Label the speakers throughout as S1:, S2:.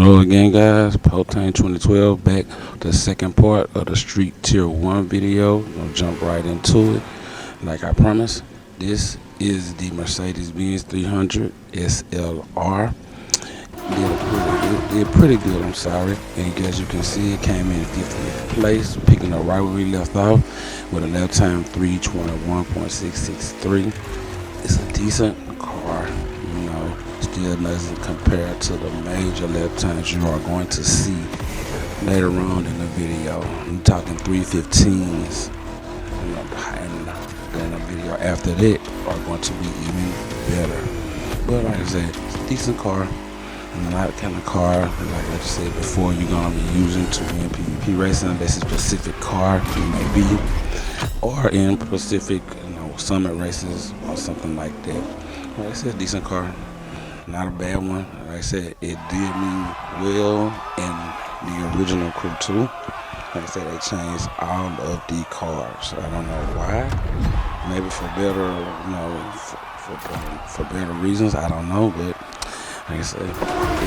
S1: Hello again, guys. Potane 2012 back with the second part of the Street Tier 1 video. We're going to jump right into it. Like I promised, this is the Mercedes-Benz 300 SLR. Did pretty good, I'm sorry. And as you can see, it came in 50th place, picking up right where we left off with a lap time 321.663. It's a decent car, still doesn't compare to the major lap times you are going to see later on in the video. I'm talking 315s, and then the video after that are going to be even better. But like I said, it's a decent car, and not the kind of car, like I just said before, you're going to be using to win PvP racing, unless it's a specific car it may be, or in specific, summit races or something like that. Like I said, decent car. Not a bad one. Like I said, it did me well in the original Crew 2. Like I said, they changed all of the cars. I don't know why. Maybe for better, for better reasons. I don't know, but like I said,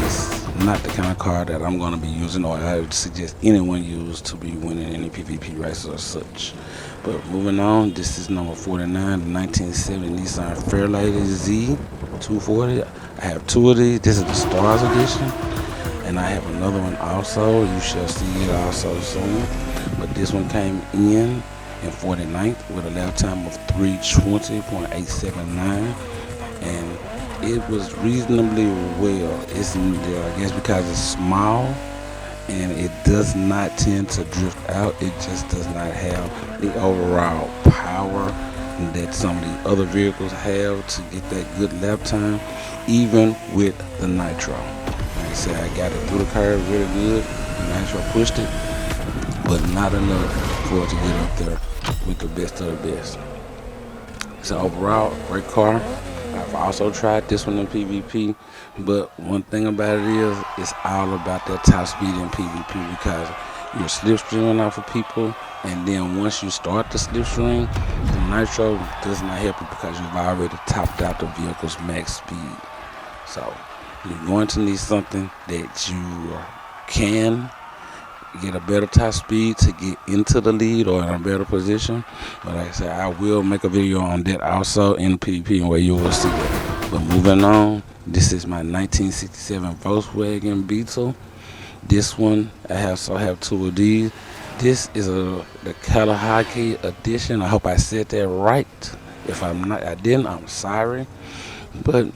S1: it's not the kind of car that I'm going to be using, or I would suggest anyone use to be winning any PvP races or such. But moving on, this is number 49, the 1970 Nissan Fairlady Z 240. I have two of these. This is the Stars Edition, and I have another one also. You shall see it also soon. But this one came in 49th with a lap time of 320.879, and it was reasonably well. It's, I guess, because it's small and it does not tend to drift out. It just does not have the overall power that some of the other vehicles have to get that good lap time, even with the nitro. Like I said, I got it through the curve really good. The nitro pushed it, but not enough for it to get up there with the best of the best. So overall, great car. I've also tried this one in PvP, but one thing about it is it's all about that top speed in PvP, because you're slipstreaming off of people, and then once you start the slipstream, the nitro does not help you because you've already topped out the vehicle's max speed. So you're going to need something that you can get a better top speed to get into the lead or in a better position. But like I said, I will make a video on that also in PvP, where you will see that. But moving on, this is my 1967 Volkswagen Beetle. This one, I also have two of these. This is the Kalahari edition. I hope I said that right. If I didn't, I'm sorry. But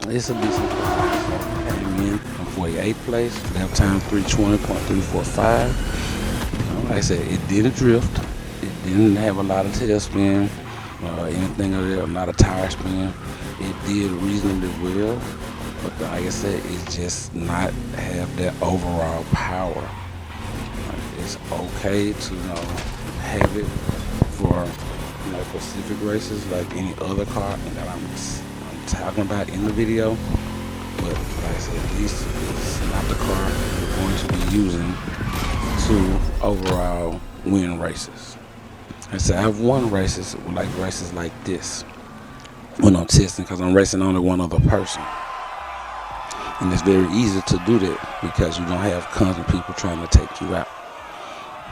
S1: it's a decent car. So came in from 48th place, lap time 320.345. Like I said, it didn't drift. It didn't have a lot of tail spin or anything of that, a lot of tire spin. It did reasonably well, but like I said, it just not have that overall power. It's okay to have it for specific races like any other car that I'm talking about in the video, but like I said, at least it's not the car you're going to be using to overall win races. Like I said, I've won races like this when I'm testing, because I'm racing only one other person. And it's very easy to do that because you don't have constant people trying to take you out.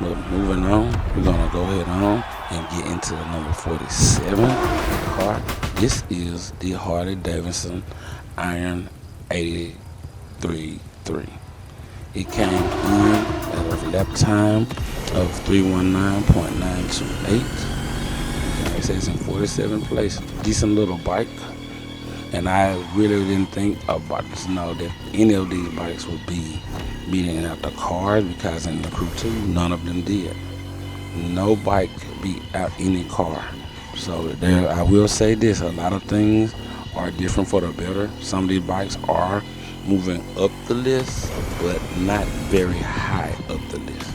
S1: But moving on, we're going to go ahead on and get into the number 47 car. This is the Harley Davidson Iron 833. It came in at a lap time of 319.928. It says in 47th place. Decent little bike. And I really didn't think about this, that any of these bikes would be beating out the cars, because in the Crew 2, none of them did. No bike beat out any car. So there, I will say this, a lot of things are different for the better. Some of these bikes are moving up the list, but not very high up the list.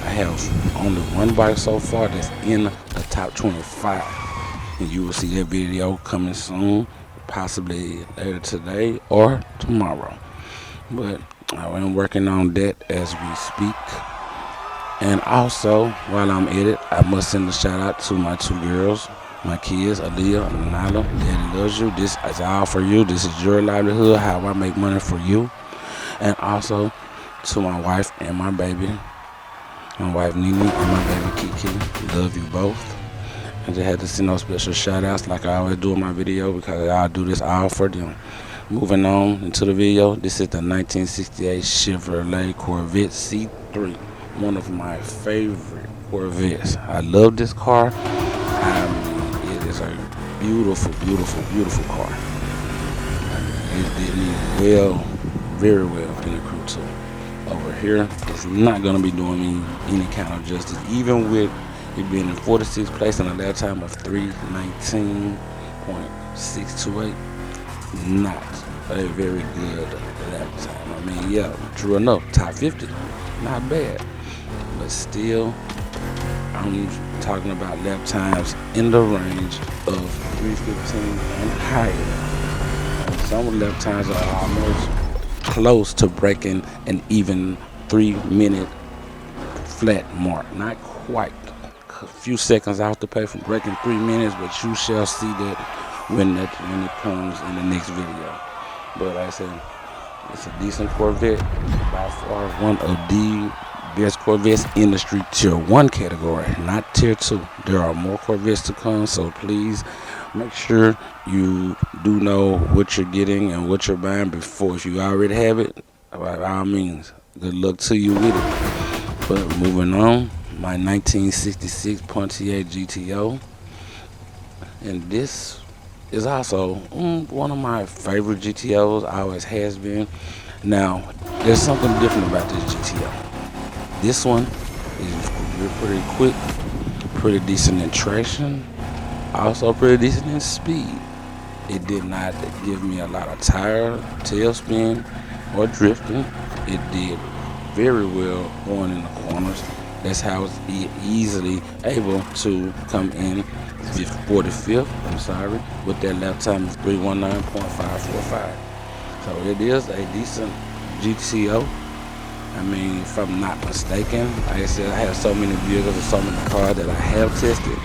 S1: I have only one bike so far that's in the top 25. And you will see that video coming soon, possibly later today or tomorrow. But I am working on that as we speak. And also, while I'm at it, I must send a shout out to my two girls, my kids, Aaliyah and Nala. Daddy loves you. This is all for you. This is your livelihood, how I make money for you. And also to my wife and my baby, my wife Nene and my baby Kiki. Love you both. I just had to send no special shout outs like I always do in my video because I do this all for them. Moving on into the video, this is the 1968 Chevrolet Corvette C3, one of my favorite Corvettes. I love this car. I mean, it is a beautiful, beautiful, beautiful car. It did me well, very well in the crew too. Over here, it's not going to be doing me any kind of justice, even with it being in 46th place and a lap time of 3:19.628. Not a very good lap time. I mean, yeah, true enough, top 50, not bad. But still, I'm talking about lap times in the range of 3:15 and higher. And some lap times are almost close to breaking an even 3-minute flat mark. Not quite. A few seconds off the pace from breaking 3 minutes, but you shall see that when it comes in the next video. But like I said, it's a decent Corvette, by far one of the best Corvettes in the street tier 1 category, not tier 2. There are more Corvettes to come, so please make sure you do know what you're getting and what you're buying before. If you already have it, by all means, good luck to you with it. But moving on, my 1966 Pontiac GTO, and this is also one of my favorite GTOs, always has been. Now, there's something different about this GTO. This one is pretty quick, pretty decent in traction, also pretty decent in speed. It did not give me a lot of tail spin or drifting. It did very well going in the corners. That's how it's easily able to come in 45th, with that lap time of 3:19.545. So it is a decent GTO. I mean, if I'm not mistaken, like I said, I have so many vehicles and so many cars that I have tested.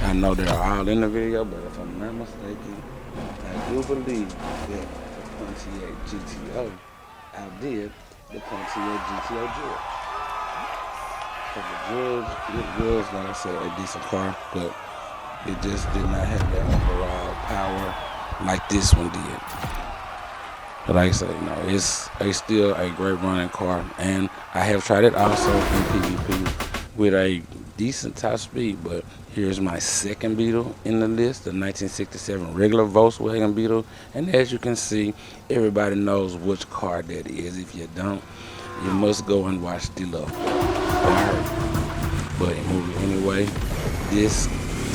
S1: I know they're all in the video, but if I'm not mistaken, I do believe that the Pontiac GTO outdid the Pontiac GTO George. For the George, it was, like I said, a decent car, but it just did not have that overall power like this one did. But like I say, it's still a great running car, and I have tried it also in PvP with a decent top speed. But here's my second Beetle in the list, the 1967 regular Volkswagen Beetle, and as you can see, everybody knows which car that is. If you don't, you must go and watch the Love But anyway, this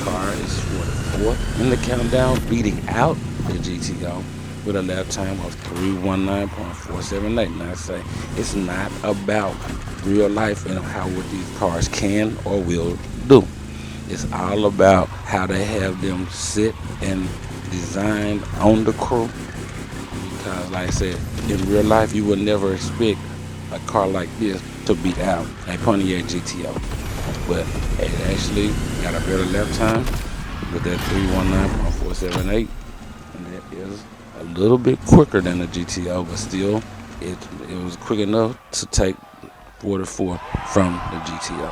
S1: car is 44th in the countdown, beating out the GTO with a lap time of 3:19.478. Now I say, it's not about real life and how what these cars can or will do. It's all about how they have them sit and designed on the crew. Because like I said, in real life you would never expect a car like this to beat out a Pontiac GTO. But it actually got a better lap time with that 3:19.478, and that is a little bit quicker than the GTO, but still it was quick enough to take 44 from the GTO.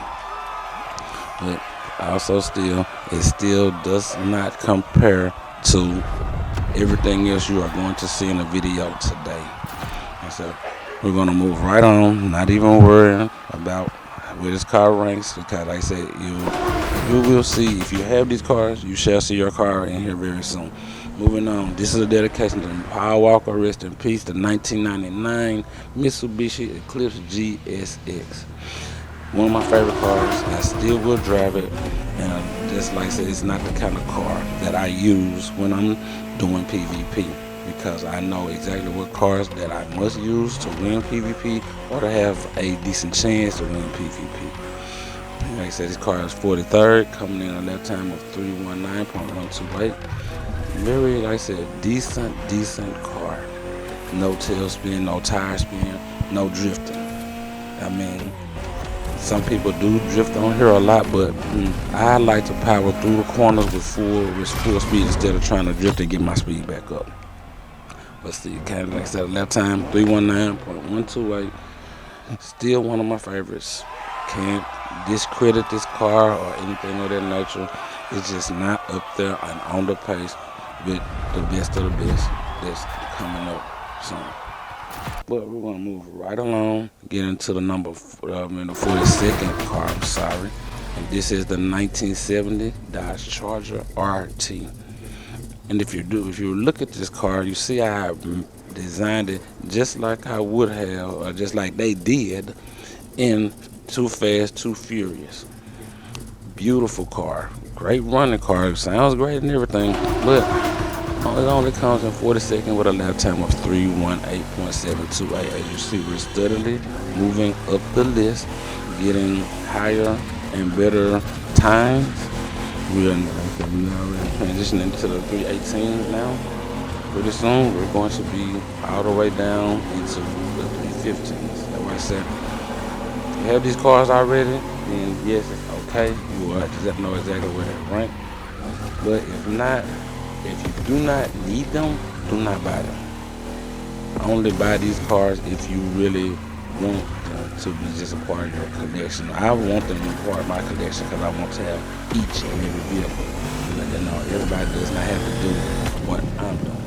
S1: But also it still does not compare to everything else you are going to see in the video today. And so we're going to move right on, not even worrying about where this car ranks, because like I said, you will see, if you have these cars, you shall see your car in here very soon. Moving on, this is a dedication to Paul Walker, rest in peace, the 1999 Mitsubishi Eclipse GSX. One of my favorite cars. I still will drive it, and just like I said, it's not the kind of car that I use when I'm doing PvP, because I know exactly what cars that I must use to win PvP or to have a decent chance to win PvP. Like I said, this car is 43rd, coming in a lap time of 3:19.128. Very, like I said, decent car. No tail spin, no tire spin, no drifting. I mean, some people do drift on here a lot, but I like to power through the corners with full speed instead of trying to drift and get my speed back up. But still, kind of like I said, lap time 319.128. Still one of my favorites. Can't discredit this car or anything of that nature. It's just not up there and on the pace with the best of the best that's coming up soon. But we're gonna move right along, get into the the 42nd car. I'm sorry, and this is the 1970 Dodge Charger RT. And if you look at this car, you see I designed it just like I would have, or just like they did in Too Fast, Too Furious. Beautiful car, great running car, sounds great and everything, but it only comes in 42nd with a lap time of 318.728. As you see, we're steadily moving up the list, getting higher and better times. We are now transitioning to the 318s now. Pretty soon, we're going to be all the way down into the 315s. That's why I said, if you have these cars already, then yes, it's okay. You will just know exactly where they rank. But if not, if you do not need them, do not buy them. Only buy these cars if you really want them to be just a part of your collection. I want them to be part of my collection because I want to have each and every vehicle. But everybody does not have to do what I'm doing.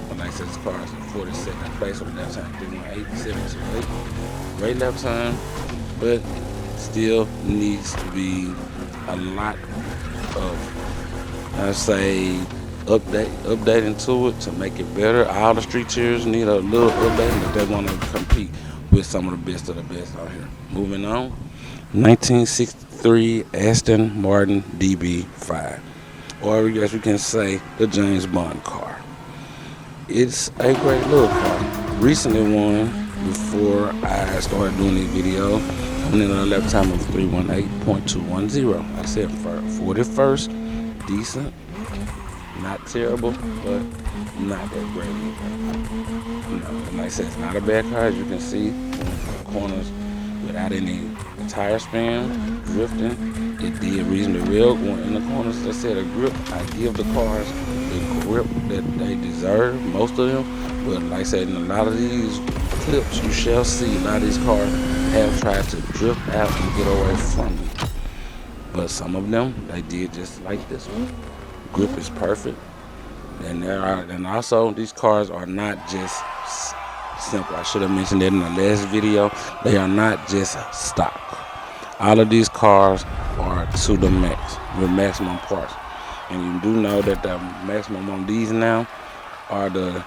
S1: But like I said, this car is in 42nd place with a lap time 318.728. Great lap time, but still needs to be a lot of, I say, updating to it to make it better. All the street tiers need a little updating if they want to compete with some of the best out here. Moving on, 1963 Aston Martin DB5, or as you can say, the James Bond car. It's a great little car. Recently won before I started doing this video, coming in on a lap time of 318.210. Like I said, for 41st, decent. Not terrible, but not that great either. Like I said, it's not a bad car. As you can see, corners without any tire spin, drifting. It did reasonably well going in the corners. As I said, a grip. I give the cars the grip that they deserve, most of them. But like I said, in a lot of these clips, you shall see a lot of these cars have tried to drift out and get away from me. But some of them, they did just like this one. Grip is perfect, and also these cars are not just simple. I should have mentioned that in the last video. They are not just stock. All of these cars are to the max with maximum parts, and you do know that the maximum on these now are the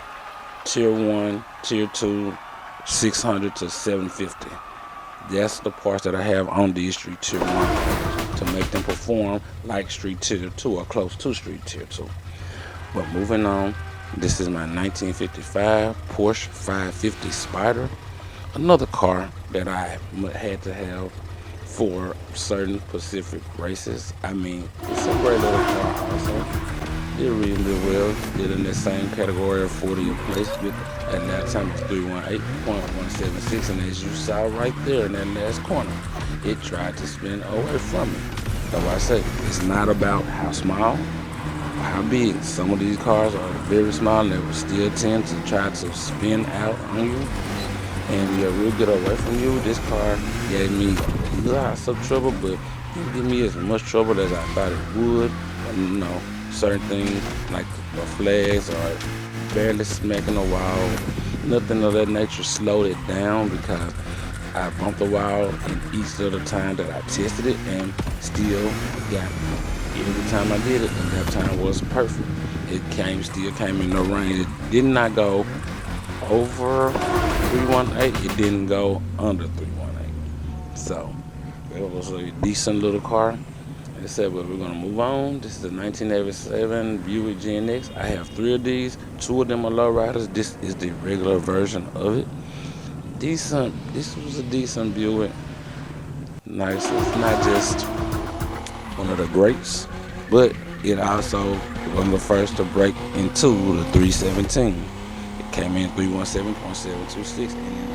S1: tier 1, tier 2, 600 to 750. That's the parts that I have on these street tier 1 cars to make them perform like street tier 2 or close to street tier 2. But moving on, this is my 1955 Porsche 550 Spyder, another car that I had to have for certain specific races. I mean, it's a great little car also. Did reasonably well. Did in the same category of 40th place with at that time of 318.176, and as you saw right there in that last corner, it tried to spin away from me. That's why I say it's not about how small or how big. Some of these cars are very small and they will still tend to try to spin out on you, and yeah, we'll get away from you. This car gave me lots of trouble, but it didn't give me as much trouble as I thought it would. Certain things like the flags are barely smacking the wall. Nothing of that nature slowed it down because I bumped the wall in each of the time that I tested it and still got it. Every time I did it, the lap time was perfect. It still came in the range. It did not go over 318. It didn't go under 318. So it was a decent little car. Like I said, but we're going to move on. This is the 1987 Buick GNX. I have 3 of these. 2 of them are lowriders. This is the regular version of it. Decent. This was a decent Buick. Nice. It's not just one of the greats, but it also was one of the first to break into the 317. It came in 317.726 in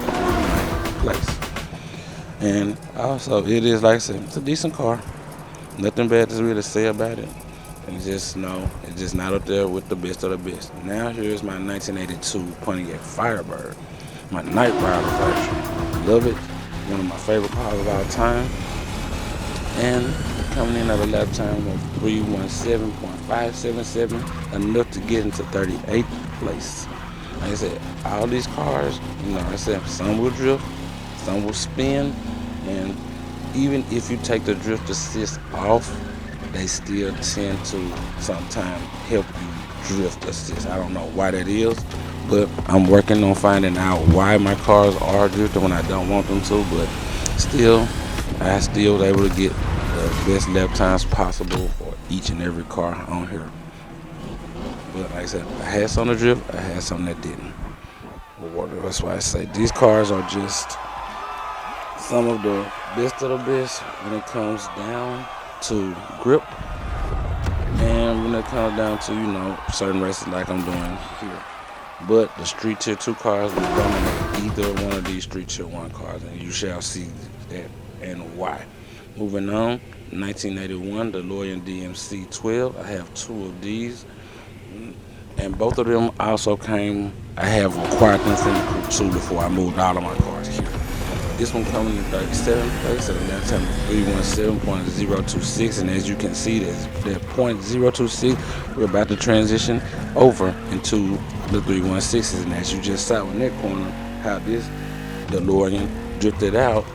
S1: the 9th place. And also, it is, like I said, it's a decent car. Nothing bad to really say about it. And just know it's just not up there with the best of the best. Now here's my 1982 Pontiac Firebird, my Night Rider version. Love it, one of my favorite cars of all time. And coming in at a lap time of 317.577, enough to get into 38th place. Like I said, all these cars, like I said, some will drift, some will spin, and even if you take the drift assist off, they still tend to sometimes help you drift assist. I don't know why that is, but I'm working on finding out why my cars are drifting when I don't want them to, but still, I still was able to get the best lap times possible for each and every car on here. But like I said, I had some to drift, I had some that didn't. Well, that's why I say these cars are just some of the best of the best when it comes down to grip and when it comes down to, certain races like I'm doing here. But the Street Tier 2 cars will dominate either one of these Street Tier 1 cars, and you shall see that and why. Moving on, 1981 DeLorean DMC 12. I have two of these, and both of them also came. I have acquired them from the Crew 2 before I moved all of my cars here. This one coming in 37th place at a lap time of 317.026, and as you can see, that .026, we're about to transition over into the 316s, and as you just saw in that corner, how this DeLorean drifted out,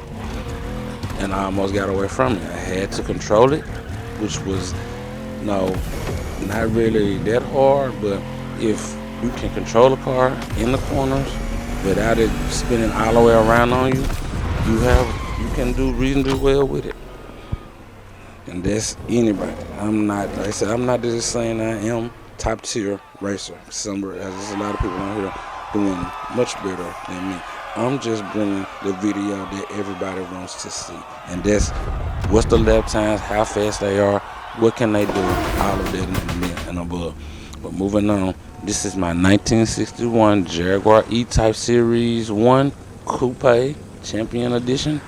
S1: and I almost got away from it. I had to control it, which was not really that hard, but if you can control a car in the corners without it spinning all the way around on you, you can do reasonably well with it. And that's anybody. Like I said, I'm not just saying I am top tier racer. There's a lot of people on here doing much better than me. I'm just bringing the video that everybody wants to see. And that's what's the lap times, how fast they are, what can they do, all of that and above. But moving on, this is my 1961 Jaguar E-Type Series 1 Coupe Champion Edition.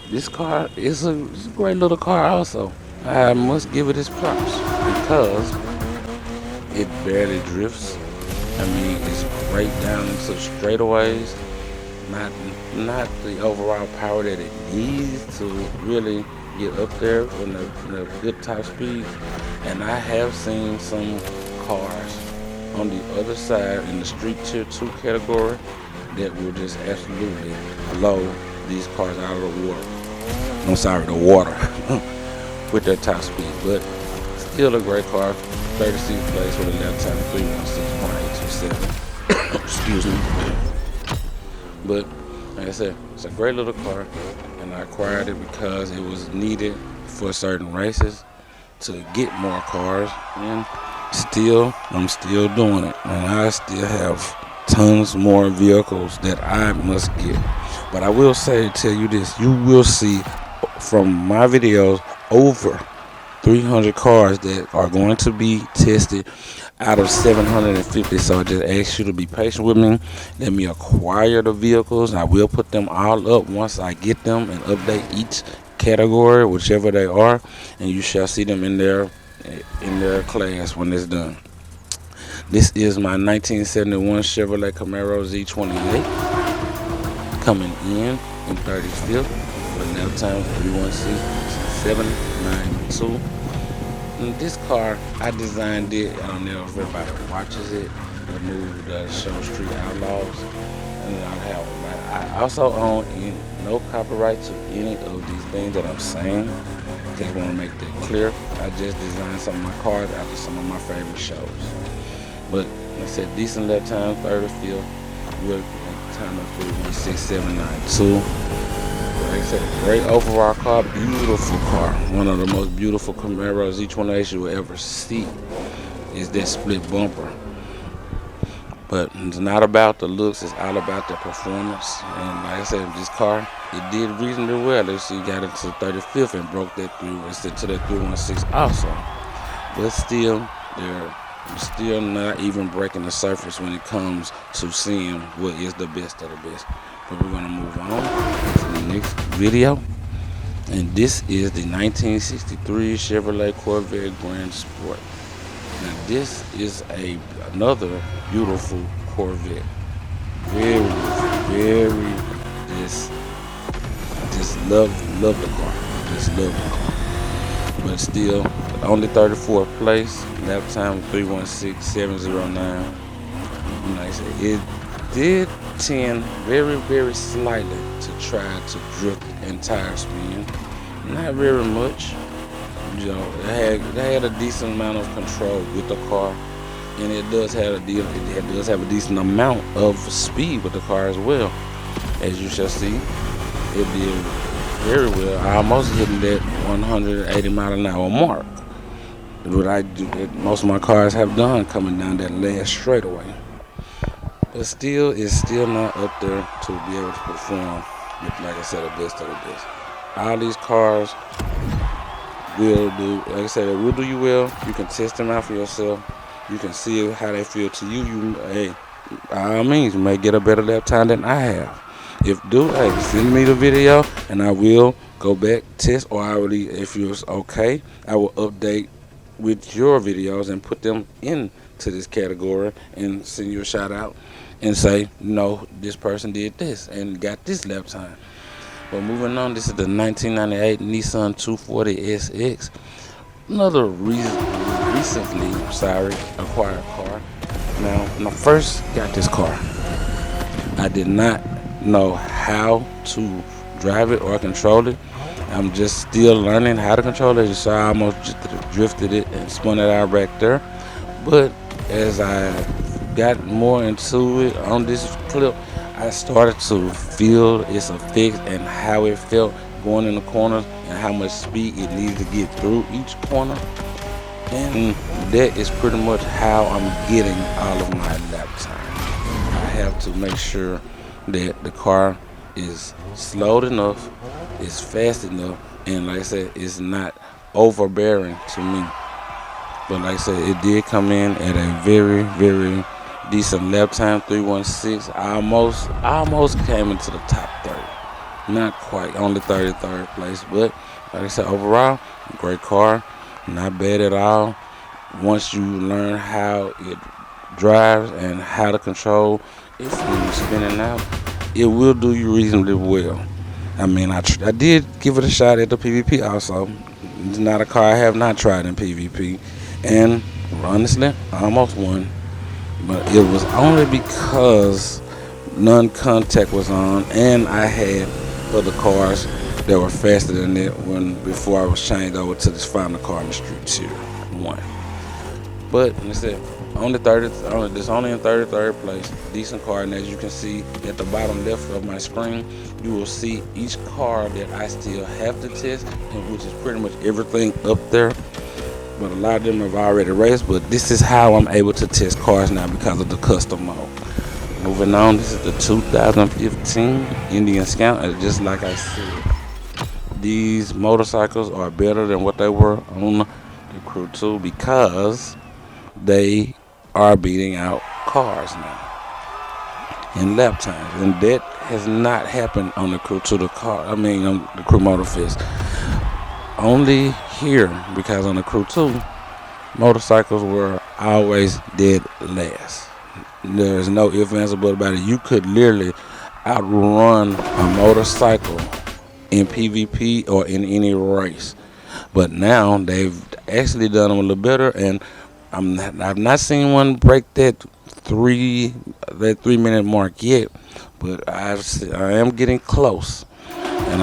S1: This car is a great little car also. I must give it its props because it barely drifts. I mean, it's great down into straightaways. Not the overall power that it needs to really get up there in the good top speed. And I have seen some cars on the other side in the Street Tier 2 category that will just absolutely blow these cars out of the water. The water with their top speed. But still a great car. 36th place with a lap time of 316.827. Excuse me. But like I said, it's a great little car, and I acquired it because it was needed for certain races to get more cars. And I'm still doing it, and I still have tons more vehicles that I must get. But I will tell you this: you will see from my videos over 300 cars that are going to be tested out of 750. So I just ask you to be patient with me. Let me acquire the vehicles. I will put them all up once I get them and update each category, whichever they are, and you shall see them in their class when it's done. This is my 1971 Chevrolet Camaro Z28 coming in 35th with a lap time of 316.792. And this car, I designed it. I don't know if everybody watches it. Remove the Show Street Outlaws, and I also own no copyright to any of these things that I'm saying. Just want to make that clear. I just designed some of my cars after some of my favorite shows. But like I said, decent lap time, 35th, with a time of 316.792. Like I said, great overall car, beautiful car. One of the most beautiful Camaros Z28 you will ever see is that split bumper. But it's not about the looks, it's all about the performance. And like I said, this car, it did reasonably well. Let's see, got it to 35th and broke that through instead to that 316 also. But still, they're still not even breaking the surface when it comes to seeing what is the best of the best. But we're gonna move on to the next video. And this is the 1963 Chevrolet Corvette Grand Sport. Now this is another beautiful Corvette. Very, very just just love the car. Just love the car. But still only 34th place. Lap time 316.709. Like I said, it did tend very, very slightly to try to drift and tire spin. Not very much. It had a decent amount of control with the car, and it does have a decent amount of speed with the car as well. As you shall see, it did very well. I almost hitting that 180 mile an hour mark. What I do, that most of my cars have done coming down that last straightaway. But still, it's still not up there to be able to perform with, like I said, the best of the best. All these cars will do, like I said, it will do you well. You can test them out for yourself. You can see how they feel to you. Hey, by all means, you may get a better lap time than I have. If do, hey, send me the video and I will go back, test, or I will, if it's okay, I will update with your videos and put them into this category and send you a shout out and say, this person did this and got this lap time. But moving on, this is the 1998 Nissan 240SX. Another recently acquired car. Now, when I first got this car, I did not know how to drive it or control it. I'm just still learning how to control it, so I almost just drifted it and spun it out back there. But as I got more into it on this clip, I started to feel its effects and how it felt going in the corners and how much speed it needed to get through each corner. And that is pretty much how I'm getting all of my lap time. I have to make sure that the car is slowed enough, is fast enough, and like I said, it's not overbearing to me. But like I said, it did come in at a very, very decent lap time, 316. I almost came into the top 30. Not quite, only 33rd place. But like I said, overall, great car, not bad at all. Once you learn how it drives and how to control it from spinning out, it will do you reasonably well. I mean, I did give it a shot at the PvP also. It's not a car I have not tried in PvP. And honestly, I almost won. But it was only because non-contact was on and I had other cars that were faster than it before I was changed over to this final car in the street tier 1. But like I said, only in 33rd place. Decent car, and as you can see at the bottom left of my screen, you will see each car that I still have to test, and which is pretty much everything up there. But a lot of them have already raced, but this is how I'm able to test cars now because of the custom mode. Moving on, this is the 2015 Indian Scout, and just like I said, these motorcycles are better than what they were on the Crew 2 because they are beating out cars now in lap times, and that has not happened on the Crew 2, on the Crew Motorfest. Only here, because on the Crew 2, motorcycles were always dead last. There's no ifs, ands, or buts about it. You could literally outrun a motorcycle in PvP or in any race. But now they've actually done them a little better, and I've not seen one break that 3 minute mark yet. But I am getting close, and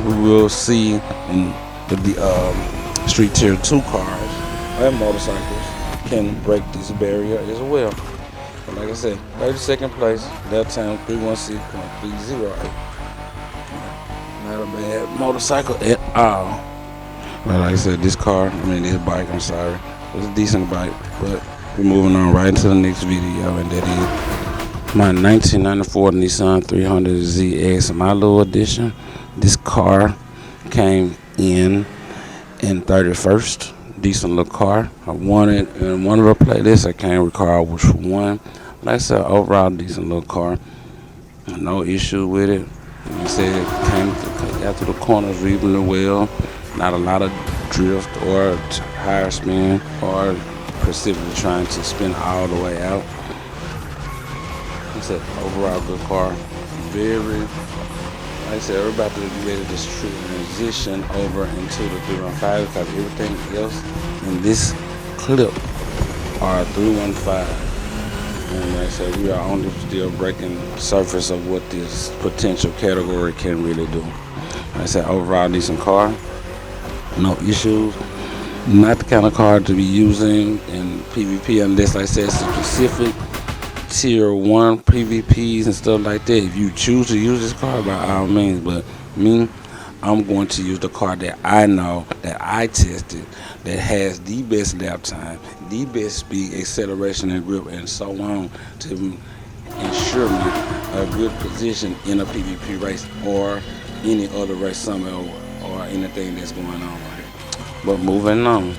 S1: we will see in the Street Tier 2 cars and motorcycles can break this barrier as well. But like I said, 32nd place, lap time 316.308. Not a bad motorcycle at all. But like I said, this bike, I'm sorry, was a decent bike. But we're moving on right into the next video, and that is my 1994 Nissan 300ZX, my little edition. This car came in 31st. Decent little car. I won it in one of the playlists. I can't recall which one. Like I said, overall decent little car. No issue with it. Like I said, got to the corners reasonably well. Not a lot of drift or higher spin or specifically trying to spin all the way out. Like I said, overall good car. Very, like I said, we're about to be ready to transition over into the 315 because everything else in this clip are 315. And like I said, we are only still breaking the surface of what this potential category can really do. Like I said, overall decent car, no issues. Not the kind of car to be using in PvP unless, like I said, specific tier one PvPs and stuff like that. If you choose to use this car, by all means. But me, I'm going to use the car that I know, that I tested, that has the best lap time, the best speed, acceleration, and grip, and so on to ensure me a good position in a PvP race or any other race somewhere or anything that's going on right here. But moving on,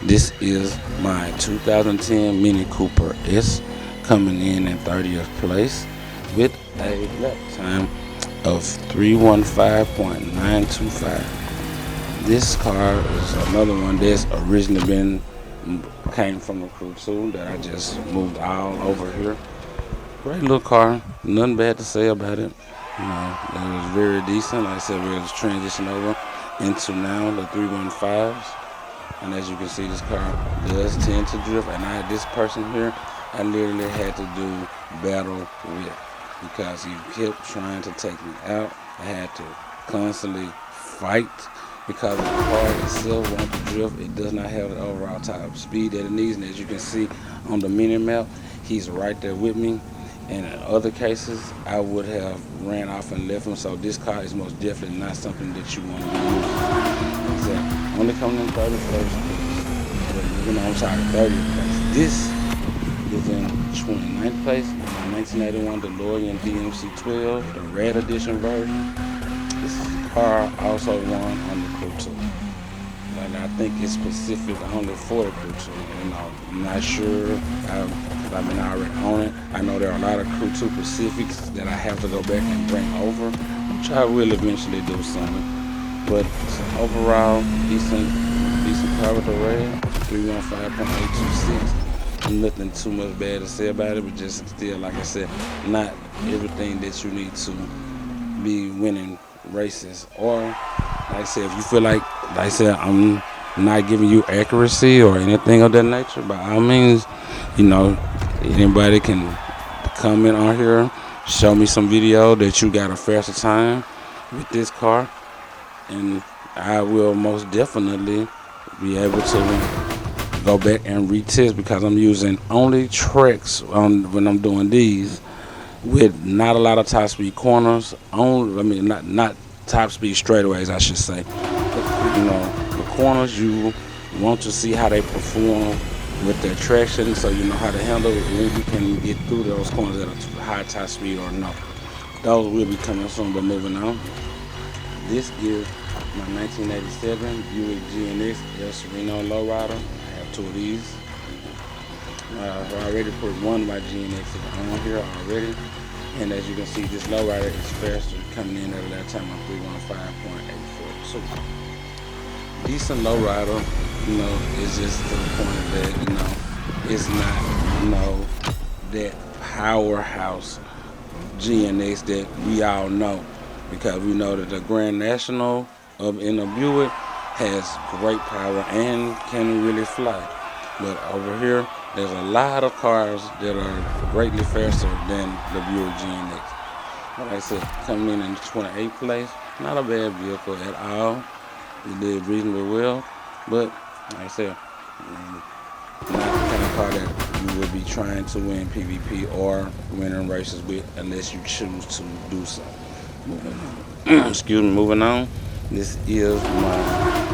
S1: this is my 2010 Mini Cooper S coming in 30th place with a lap time of 315.925. This car is another one that's originally came from the Crew 2 that I just moved all over here. Great little car, nothing bad to say about it. It was very decent. Like I said, we're just transition over into now the 315s. And as you can see, this car does tend to drift. And this person here, I literally had to do battle with because he kept trying to take me out. I had to constantly fight because the car itself won't drift. It does not have the overall top speed that it needs. And as you can see on the mini map, he's right there with me. And in other cases, I would have ran off and left him. So this car is most definitely not something that you want to be using. Exactly. Only coming in 31st place. I'm talking 30th place. This is in 29th place. My 1981 DeLorean DMC 12, the red edition version. This car also won on the Crew 2. And I think it's specific only for the Crew 2. I'm not sure. I've been already on it. I know there are a lot of Crew 2 Pacifics that I have to go back and bring over, which I will eventually do something. But overall, decent car with the red, 315.826. Nothing too much bad to say about it, but just still, like I said, not everything that you need to be winning races. Or, like I said, if you feel like I said, I'm not giving you accuracy or anything of that nature, by all means, anybody can comment on here, show me some video that you got a faster time with this car, and I will most definitely be able to go back and retest because I'm using only tracks when I'm doing these with not a lot of top speed corners. Not top speed straightaways, I should say. The corners you want to see how they perform with their traction, so you know how to handle it when you can get through those corners at a high top speed or no. Those will be coming soon, but moving on. This is my 1987 Buick GNX El Sereno Lowrider. I have two of these. I already put one of my GNXs on here already. And as you can see, this lowrider is faster coming in at that time of 315.842. Decent lowrider, it's just to the point that, it's not, that powerhouse GNX that we all know. Because we know that the Grand National in a Buick has great power and can really fly. But over here, there's a lot of cars that are greatly faster than the Buick GNX. Like I said, coming in 28th place, not a bad vehicle at all. It did reasonably well, but like I said, not the kind of car that you will be trying to win PvP or winning races with unless you choose to do so. Moving on. This is my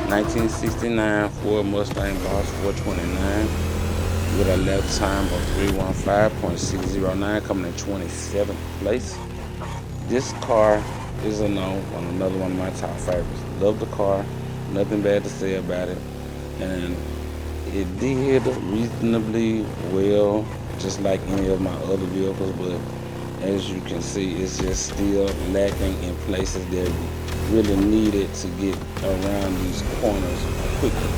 S1: 1969 Ford Mustang Boss 429 with a lap time of 315.609, coming in 27th place. This car is another one of my top favorites. Love the car, nothing bad to say about it, and it did reasonably well, just like any of my other vehicles. But as you can see, it's just still lacking in places that really needed to get around these corners quickly.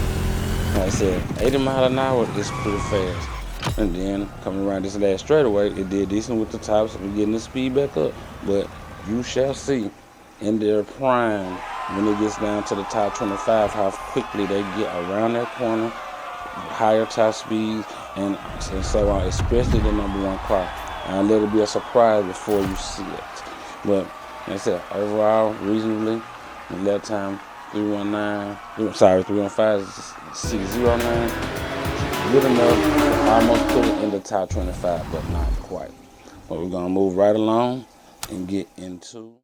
S1: Like I said, 80 miles an hour is pretty fast. And then coming around this last straightaway, it did decent with the tops and getting the speed back up. But you shall see in their prime when it gets down to the top 25 how quickly they get around that corner, higher top speeds, and so on, especially the number one car. And let it be a surprise before you see it. But like I said, overall, reasonably, lap time 315, 609. Good enough. Almost put it in the top 25, but not quite. But we're going to move right along and get into